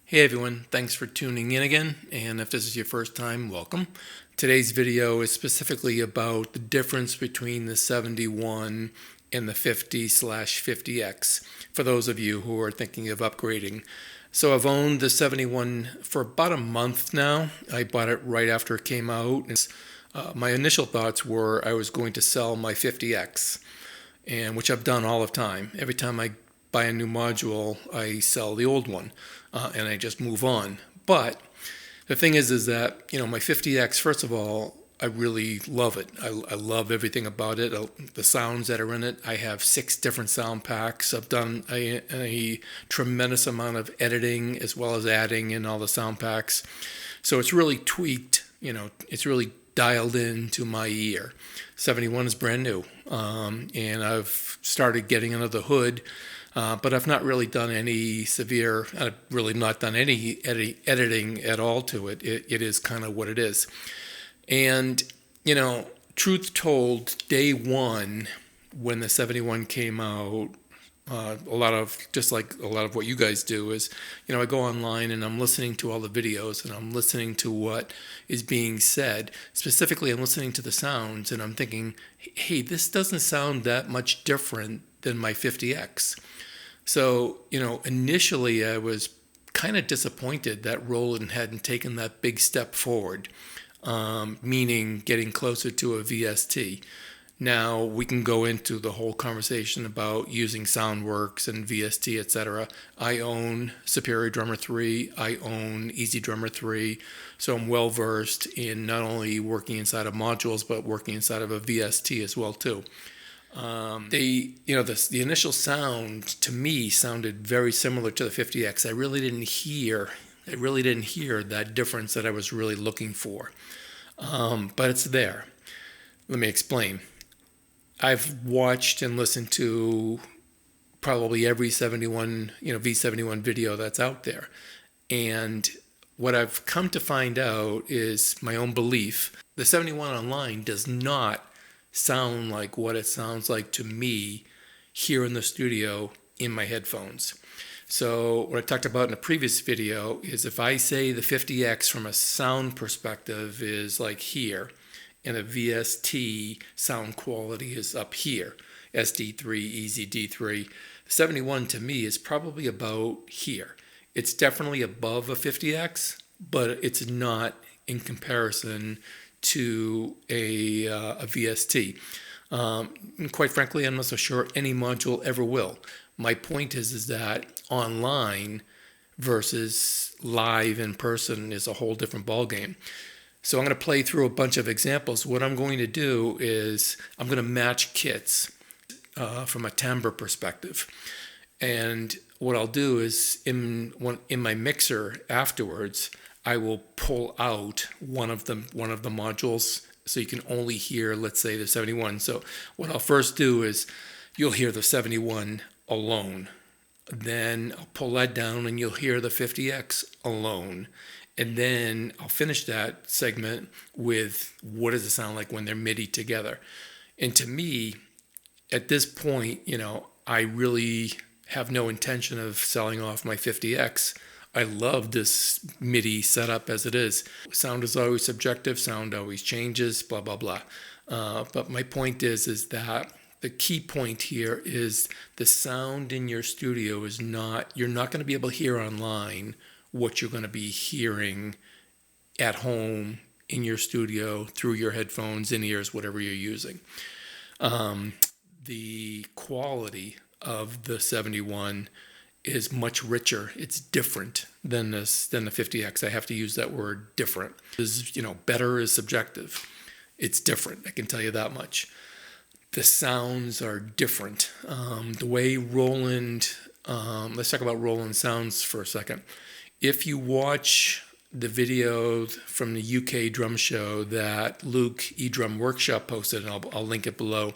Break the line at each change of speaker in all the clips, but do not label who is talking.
Hey everyone, thanks for tuning in again, and if this is your first time, welcome. Today's video is specifically about the difference between the 71 and the 50/50X for those of you who are thinking of upgrading. So I've owned the 71 for about a month now. I bought it right after it came out. My initial thoughts were I was going to sell my 50X, and which I've done all the time. Every time I buy a new module, I sell the old one, and I just move on. But the thing is that my 50X. First of all, I really love it. I love everything about it. The sounds that are in it. I have 6 different sound packs. I've done a tremendous amount of editing as well as adding in all the sound packs. So it's really tweaked. It's really dialed into my ear. 71 is brand new, and I've started getting under the hood. But I've not really done any I've really not done any editing at all to it. It is kind of what it is. And, truth told, day one, when the 71 came out, just like a lot of what you guys do is, I go online and I'm listening to all the videos and I'm listening to what is being said. Specifically, I'm listening to the sounds and I'm thinking, hey, this doesn't sound that much different than my 50X. So, initially I was kind of disappointed that Roland hadn't taken that big step forward, meaning getting closer to a VST. Now we can go into the whole conversation about using SoundWorks and VST, etc. I own Superior Drummer 3. I own Easy Drummer 3. So I'm well versed in not only working inside of modules, but working inside of a VST as well too. The initial sound to me sounded very similar to the 50X. I really didn't hear that difference that I was really looking for. But it's there. Let me explain. I've watched and listened to probably every 71, V71 video that's out there. And what I've come to find out is my own belief. The 71 online does not sound like what it sounds like to me here in the studio in my headphones. So what I talked about in a previous video is if I say the 50X from a sound perspective is like here, and a VST sound quality is up here, SD3, Easy D3, the 71 to me is probably about here. It's definitely above a 50X, but it's not in comparison to a VST. And quite frankly, I'm not so sure any module ever will. My point is that online versus live in person is a whole different ballgame. So I'm going to play through a bunch of examples. What I'm going to do is I'm going to match kits from a timbre perspective. And what I'll do is in my mixer afterwards, I will pull out one of the modules so you can only hear, let's say, the 71. So what I'll first do is you'll hear the 71 alone. Then I'll pull that down and you'll hear the 50X alone. And then I'll finish that segment with what does it sound like when they're MIDI together. And to me, at this point, I really have no intention of selling off my 50X. I love this MIDI setup as it is. Sound is always subjective. Sound always changes, blah, blah, blah. But my point is that the key point here is the sound in your studio is you're not going to be able to hear online what you're going to be hearing at home in your studio through your headphones, in-ears, whatever you're using. The quality of the 71 is much richer. It's different than the 50X. I have to use that word different. Better is subjective. It's different. I can tell you that much. The sounds are different. The way Roland, let's talk about Roland sounds for a second. If you watch the video from the UK drum show that Luke, Edrum Workshop posted, and I'll link it below.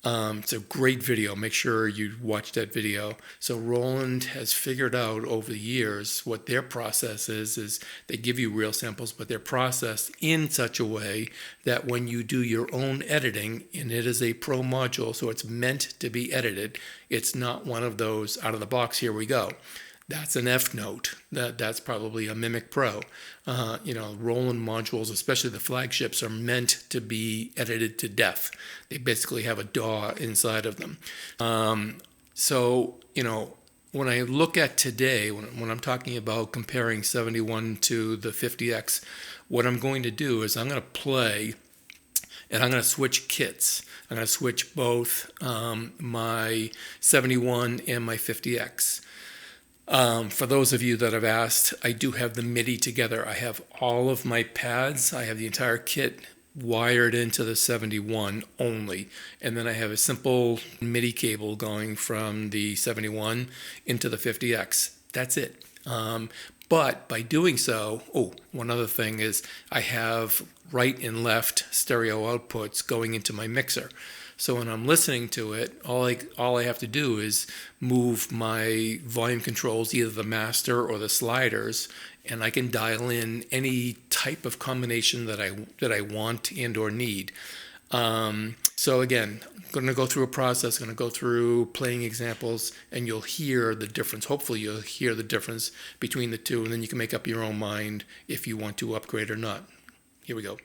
It's a great video. Make sure you watch that video. So Roland has figured out over the years what their process is they give you real samples, but they're processed in such a way that when you do your own editing, and it is a pro module, so it's meant to be edited, it's not one of those out of the box, here we go. That's an F note. That's probably a Mimic Pro. Roland modules, especially the flagships, are meant to be edited to death. They basically have a DAW inside of them. When I look at today, when I'm talking about comparing 71 to the 50X, what I'm going to do is I'm going to play and I'm going to switch kits. I'm going to switch both my 71 and my 50X. For those of you that have asked, I do have the MIDI together. I have all of my pads. I have the entire kit wired into the 71 only. And then I have a simple MIDI cable going from the 71 into the 50X. That's it. But by doing so, one other thing is I have right and left stereo outputs going into my mixer. So when I'm listening to it, all I have to do is move my volume controls, either the master or the sliders, and I can dial in any type of combination that I want and or need. So again, I'm going to go through a process, going to go through playing examples, and you'll hear the difference. Hopefully you'll hear the difference between the two, and then you can make up your own mind if you want to upgrade or not. Here we go.